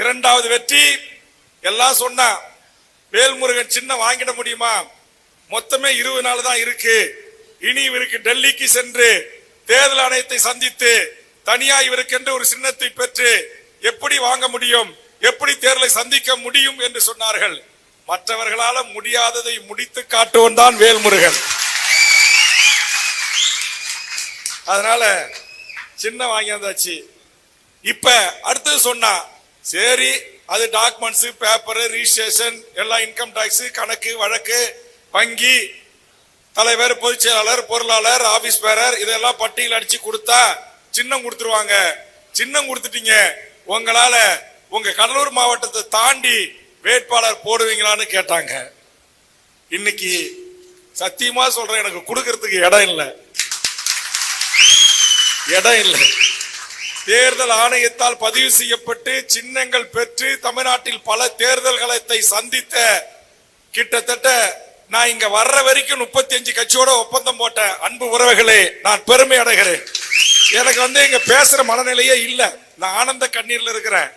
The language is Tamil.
இரண்டாவது வெற்றி எல்லாம் சொன்னா வேல்முருகன் சின்னம் வாங்கிட முடியுமா? மொத்தமே 20 நாள் தான் இருக்கு. இனி இவருக்கு டெல்லிக்கு சென்று தேர்தல் ஆணையத்தை சந்தித்து தனியா இவருக்கென்று ஒரு சின்னத்தை பெற்று எப்படி வாங்க முடியும், எப்படி தேர்தலை சந்திக்க முடியும் என்று சொன்னார்கள். மற்றவர்களால முடியாததை முடித்து காட்டுவன் தான் வேல்முருகன். அதனால சின்ன வாங்கியாச்சு. இப்ப அடுத்தது சொன்னா சரி, அது டாக்குமெண்ட்ஸ், பேப்பர், ரிஜிஸ்ட்ரேஷன், எல்லாம் இன்கம் டாக்ஸ், கணக்கு வழக்கு, வங்கி, தலைவர், பொதுச் செயலாளர், பொருளாளர், ஆபீஸ் பேரர், இதெல்லாம் பட்டியல் அடிச்சு கொடுத்தா சின்னம் கொடுத்துருவாங்க. சின்னம் கொடுத்துட்டீங்க, உங்களால உங்க கடலூர் மாவட்டத்தை தாண்டி வேட்பாளர் போடுவீங்களான்னு கேட்டாங்க. இன்னைக்கு சத்தியமா சொல்றேன், எனக்கு கொடுக்கறதுக்கு இடம் இல்லை. தேர்தல் ஆணையத்தால் பதிவு செய்யப்பட்டு சின்னங்கள் பெற்று தமிழ்நாட்டில் பல தேர்தல்களை சந்தித்த கிட்டத்தட்ட நான் இங்க வர்ற வரைக்கும் 35 கட்சியோட ஒப்பந்தம் போட்ட அன்பு உறவுகளே, நான் பெருமை அடைகிறேன். எனக்கு இங்க பேசுற மனநிலையே இல்ல. நான் ஆனந்த கண்ணீர்ல இருக்கிறேன்.